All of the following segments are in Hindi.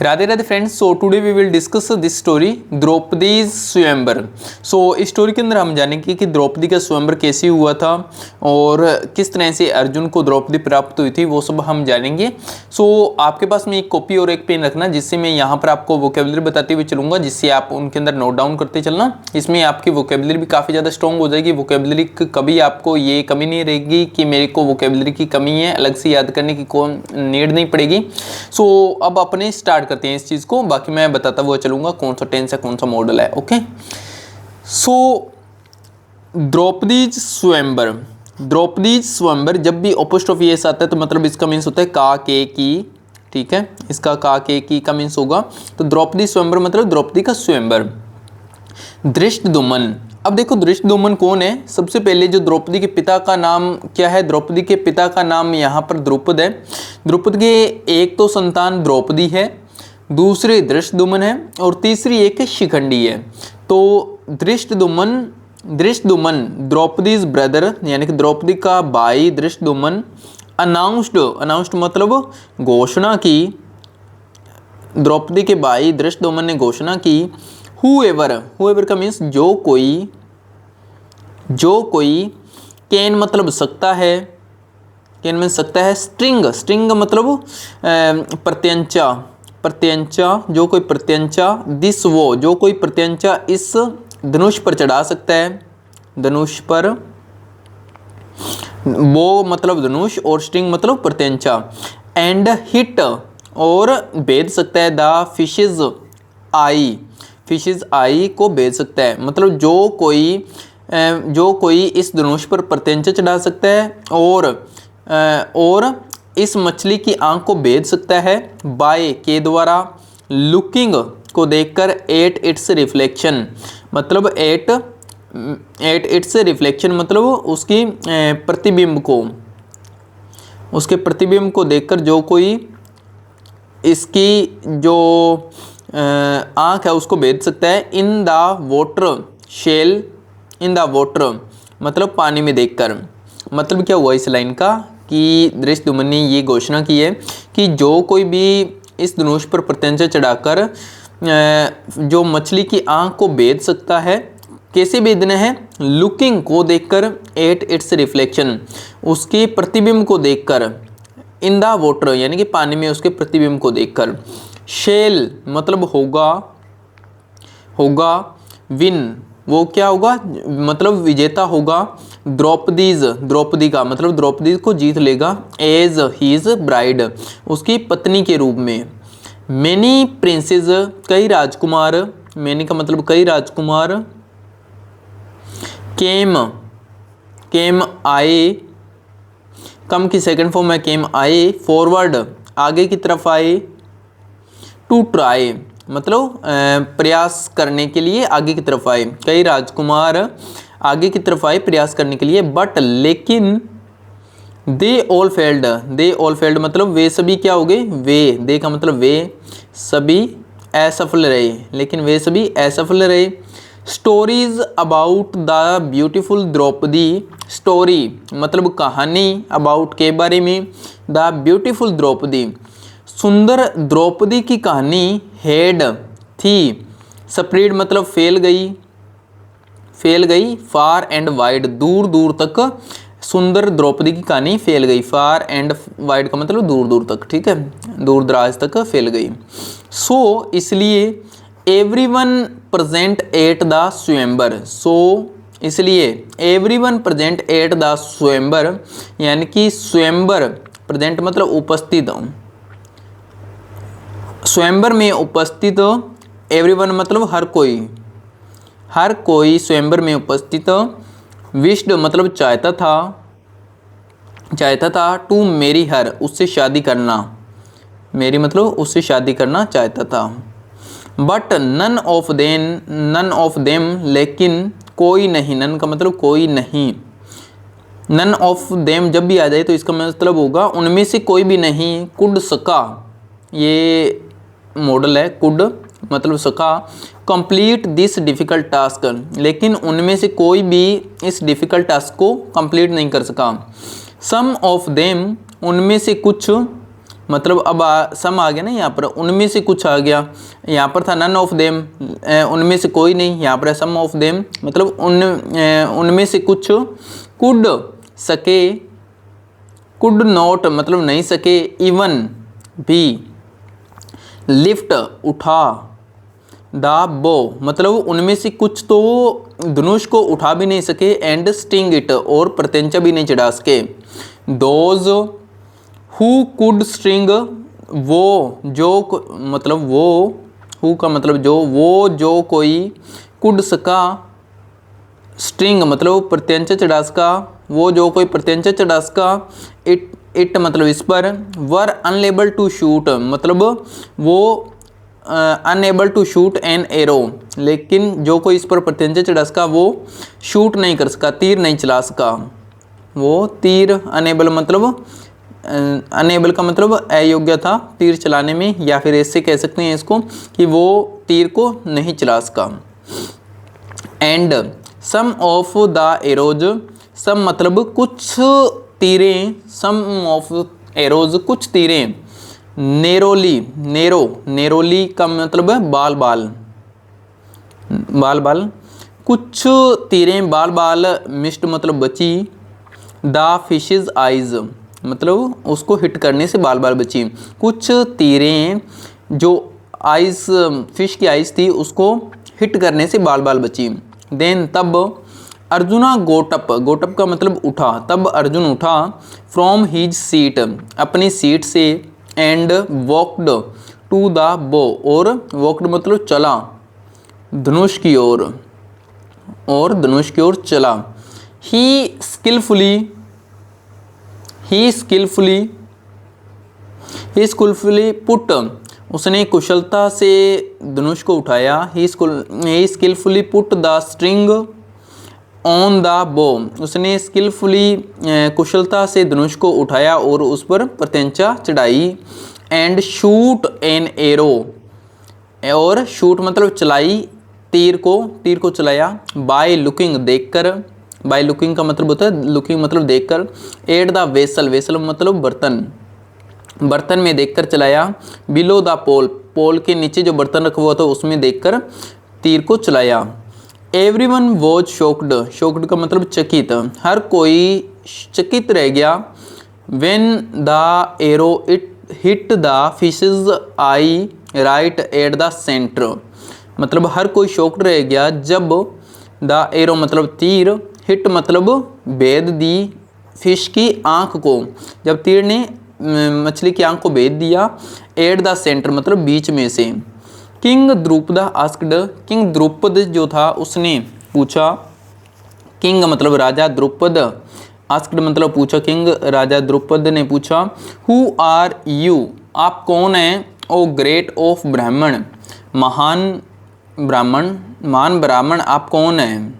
Radhe Radhe friends. So today we will discuss this story Draupadi स्वयंवर। सो इस स्टोरी के अंदर हम जानेंगे कि द्रौपदी का स्वयंवर कैसे हुआ था और किस तरह से अर्जुन को द्रौपदी प्राप्त हुई थी, वो सब हम जानेंगे। सो आपके पास में एक कॉपी और एक पेन रखना, जिससे मैं यहाँ पर आपको वोकेबलरी बताते हुए चलूंगा, जिससे आप उनके अंदर नोट डाउन करते चलना। इसमें आपकी वोकेबलरी भी काफ़ी ज़्यादा स्ट्रॉन्ग हो जाएगी। वोकेबलरी कभी आपको ये कमी नहीं रहेगी कि मेरे को वोकेबलरी की कमी है, अलग से याद करने की कौन नीड नहीं पड़ेगी। सो अब अपने स्टार्ट करते हैं इस चीज़ को, बाकी मैं बताता हुआ चलूंगा कौन सा टेंस है कौन सा मॉडल है। ओके, सो द्रौपदी स्वयंवर। द्रौपदी स्वयंवर जब भी अपोस्ट्रोफी एस आता है तो मतलब इसका मीन्स होता है का के की। ठीक है, इसका का के की का मीन्स होगा। तो द्रौपदी स्वयंवर मतलब द्रौपदी का स्वयंवर। धृष्टद्युम्न, अब देखो धृष्टद्युम्न कौन है। सबसे पहले जो द्रौपदी के पिता का नाम क्या है, द्रौपदी के पिता का नाम यहाँ पर द्रुपद है। द्रुपद के एक तो संतान द्रौपदी है, दूसरे धृष्टद्युम्न है और तीसरी एक शिखंडी है। तो धृष्टद्युम्न द्रौपदीज ब्रदर यानी कि द्रौपदी का भाई धृष्टद्युम्न अनाउंस्ड मतलब घोषणा की। द्रौपदी के भाई धृष्टद्युम्न ने घोषणा की। हुएवर का मीन्स जो कोई कैन मतलब सकता है, कैन मीन्स सकता है। स्ट्रिंग मतलब प्रत्यंचा जो कोई प्रत्यंचा। दिस वो जो कोई प्रत्यंचा इस धनुष पर चढ़ा सकता है, धनुष पर। वो मतलब धनुष और स्ट्रिंग मतलब प्रत्यंचा। एंड हिट और भेद सकता है। द फिशेज आई को भेज सकता है, मतलब जो कोई इस धनुष पर प्रत्यंचा चढ़ा सकता है और इस मछली की आंख को भेज सकता है। बाय के द्वारा, लुकिंग को देखकर, एट इट्स रिफ्लेक्शन मतलब एट इट्स रिफ्लेक्शन मतलब उसकी उसके प्रतिबिंब को देखकर जो कोई इसकी जो आँख है उसको भेद सकता है। इन द वाटर मतलब पानी में देखकर। मतलब क्या हुआ इस लाइन का कि धृष्टद्युम्न ने ये घोषणा की है कि जो कोई भी इस धनुष पर प्रत्यंचा चढ़ाकर जो मछली की आँख को भेद सकता है। कैसे भेदना है, लुकिंग को देखकर, एट इट्स रिफ्लेक्शन उसके प्रतिबिंब को देखकर, इन द वाटर यानी कि पानी में उसके प्रतिबिंब को देखकर। शेल मतलब होगा। विन वो क्या होगा, मतलब विजेता होगा। द्रौपदी का मतलब द्रौपदी को जीत लेगा। एज हीज ब्राइड उसकी पत्नी के रूप में। मैनी प्रिंसेस कई राजकुमार, मैनी का मतलब कई राजकुमार। केम आए, कम की सेकंड फॉर्म है केम आए। फॉरवर्ड आगे की तरफ आए। टू ट्राई मतलब प्रयास करने के लिए आगे की तरफ आए। कई राजकुमार आगे की तरफ आए प्रयास करने के लिए। बट लेकिन दे ऑल फेल्ड मतलब वे सभी क्या हो गए, दे का मतलब वे सभी असफल रहे, लेकिन वे सभी असफल रहे। Stories about the beautiful Draupadi, story मतलब कहानी, अबाउट के बारे में, द ब्यूटीफुल द्रौपदी सुंदर द्रौपदी की कहानी। हेड थी, स्प्रेड मतलब फैल गई। फार एंड वाइड दूर दूर तक, सुंदर द्रौपदी की कहानी फैल गई। फार एंड वाइड का मतलब दूर दूर तक, ठीक है, दूर दराज तक फैल गई। सो इसलिए एवरीवन प्रेजेंट एट द स्वयंवर, इसलिए एवरीवन प्रेजेंट एट द स्वयंवर यानी कि स्वयंवर प्रेजेंट मतलब उपस्थित, स्वयंवर में उपस्थित। एवरीवन मतलब हर कोई स्वयंवर में उपस्थित। विश्ड मतलब चाहता था। टू मेरी हर उससे शादी करना, मेरी मतलब उससे शादी करना चाहता था। बट नन ऑफ देम लेकिन कोई नहीं, नन का मतलब कोई नहीं। नन ऑफ देम जब भी आ जाए तो इसका मतलब होगा उनमें से कोई भी नहीं। कुड सका, ये मॉडल है, कुड मतलब सका। कंप्लीट दिस डिफ़िकल्ट टास्क लेकिन उनमें से कोई भी इस डिफ़िकल्ट टास्क को कंप्लीट नहीं कर सका। सम ऑफ देम उनमें से कुछ, मतलब अब सम आ गया ना यहाँ पर, उनमें से कुछ आ गया, यहाँ पर था नन ऑफ देम, उनमें से कोई नहीं, यहाँ पर सम ऑफ देम मतलब उनमें से कुछ, कुड सके, कुड नॉट मतलब नहीं सके, इवन भी, लिफ्ट उठा, द बो मतलब उनमें से कुछ तो धनुष को उठा भी नहीं सके, एंड स्टिंग इट और प्रत्यंचा भी नहीं चढ़ा सके, दोज हु कुड स्ट्रिंग वो जो मतलब वो, हु का मतलब जो, वो जो कोई, कुड सका, स्ट्रिंग मतलब प्रत्यंचा चढ़ा सका, वो जो कोई प्रत्यंचा चढ़ा सका, इट मतलब इस पर, वर अनएबल टू शूट मतलब वो unable to shoot an arrow, लेकिन जो कोई इस पर प्रत्यंचा चढ़ा सका वो शूट नहीं कर सका, तीर नहीं चला सका, वो तीर, अनएबल मतलब अनएबल का मतलब अयोग्य था तीर चलाने में, या फिर ऐसे कह सकते हैं इसको कि वो तीर को नहीं चला सका। And some of the arrows, some मतलब कुछ तीरें, सम ऑफ एरोज कुछ तीरें, नेरोली, नेरोली का मतलब है बाल बाल, कुछ तीरें बाल बाल, मिस्ड मतलब बची, द फिशेज आइज मतलब उसको हिट करने से बाल बाल बची, कुछ तीरें जो आइस, फिश की आइस थी उसको हिट करने से बाल बाल बची। देन तब अर्जुना गोटअप, गोटअप का मतलब उठा, तब अर्जुन उठा, फ्रॉम हीज सीट अपनी सीट से, एंड वॉकड टू द बो और वॉकड मतलब चला, धनुष की ओर, और धनुष की ओर चला। ही स्किलफुली पुट उसने कुशलता से धनुष को उठाया, he skillfully put the string on the bow उसने स्किलफुली कुशलता से धनुष को उठाया और उस पर प्रत्यंचा चढ़ाई, एंड शूट एन एरो और शूट मतलब चलाई, तीर को चलाया, बाय लुकिंग देखकर, बाय लुकिंग का मतलब होता है, लुकिंग मतलब देखकर, एट द वेसल मतलब बर्तन में देखकर चलाया, बिलो द पोल के नीचे जो बर्तन रखा हुआ था उसमें देखकर तीर को चलाया। एवरीवन वॉज शॉक्ड का मतलब चकित, हर कोई चकित रह गया, when the arrow it hit the fishes I right at the centre मतलब हर कोई शॉक्ड रह गया जब द एरो मतलब तीर, हिट मतलब भेद दी, फिश की आंख को, जब तीर ने मछली की आंख को भेद दिया, एट द सेंटर मतलब बीच में से। King Drupad asked, king Drupad जो था उसने पूछा, किंग मतलब राजा, द्रुपद आस्क्ड मतलब पूछा, किंग राजा द्रुपद ने पूछा, हु आर यू आप कौन हैं, ओ ग्रेट ऑफ ब्राह्मण महान ब्राह्मण आप कौन हैं।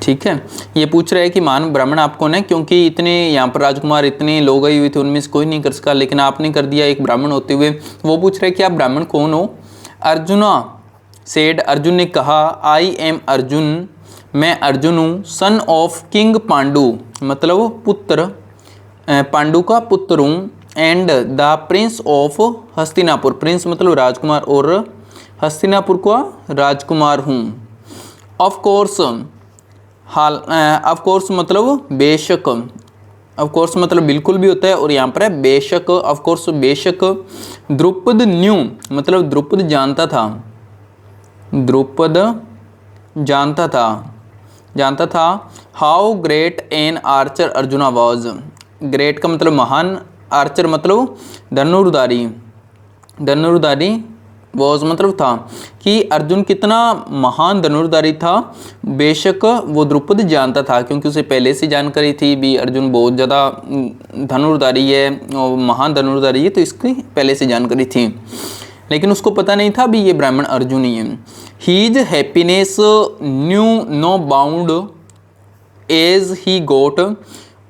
ठीक है, ये पूछ रहे हैं कि महान ब्राह्मण आप कौन है, क्योंकि इतने यहाँ पर राजकुमार इतने लोग आई हुए थे उनमें से कोई नहीं कर सका, लेकिन आपने कर दिया एक ब्राह्मण होते हुए, वो पूछ रहे हैं कि आप ब्राह्मण कौन हो। अर्जुना सेड अर्जुन ने कहा, आई एम अर्जुन मैं अर्जुन हूँ, सन ऑफ किंग पांडु मतलब पुत्र, पांडु का पुत्र हूँ, and the Prince of Hastinapur, Prince मतलब राजकुमार और हस्तिनापुर का राजकुमार हूँ। ऑफ कोर्स मतलब बेशक, ऑफ कोर्स मतलब बिल्कुल भी होता है, और यहाँ पर है बेशक, ऑफ कोर्स बेशक। द्रुपद न्यू मतलब द्रुपद जानता था, द्रुपद जानता था how great an archer Arjuna was, great का मतलब महान, आर्चर मतलब धनुर्धारी, वॉज मतलब था कि अर्जुन कितना महान धनुर्धारी था, बेशक वो द्रुपद जानता था, क्योंकि उसे पहले से जानकारी थी भी अर्जुन बहुत ज़्यादा धनुर्धारी है और महान धनुर्धारी है, तो इसकी पहले से जानकारी थी, लेकिन उसको पता नहीं था भी ये ब्राह्मण अर्जुन ही है। His happiness knew no bound as he got,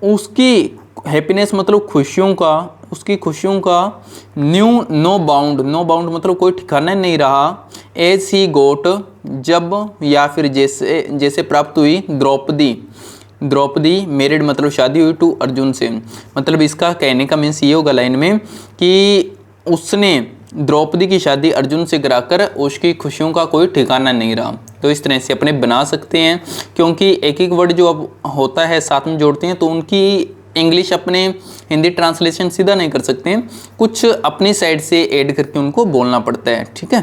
उसकी हैप्पीनेस मतलब खुशियों का, उसकी खुशियों का न्यू नो बाउंड मतलब कोई ठिकाना नहीं रहा, एज ही गोट जब या फिर जैसे प्राप्त हुई द्रौपदी, द्रौपदी मैरिड मतलब शादी हुई टू अर्जुन से, मतलब इसका कहने का मीन्स ये होगा लाइन में कि उसने द्रौपदी की शादी अर्जुन से कराकर उसकी खुशियों का कोई ठिकाना नहीं रहा। तो इस तरह से अपने बना सकते हैं, क्योंकि एक एक वर्ड जो अब होता है साथ में जोड़ते हैं तो उनकी इंग्लिश अपने हिंदी ट्रांसलेशन सीधा नहीं कर सकते हैं, कुछ अपनी साइड से ऐड करके उनको बोलना पड़ता है। ठीक है,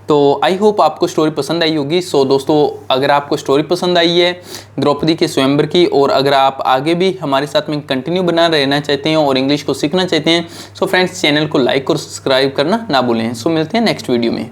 तो आई होप आपको स्टोरी पसंद आई होगी। सो दोस्तों, अगर आपको स्टोरी पसंद आई है द्रौपदी के स्वयंवर की, और अगर आप आगे भी हमारे साथ में कंटिन्यू बना रहना चाहते हैं और इंग्लिश को सीखना चाहते हैं, सो फ्रेंड्स चैनल को लाइक और सब्सक्राइब करना ना भूलें। सो मिलते हैं नेक्स्ट वीडियो में।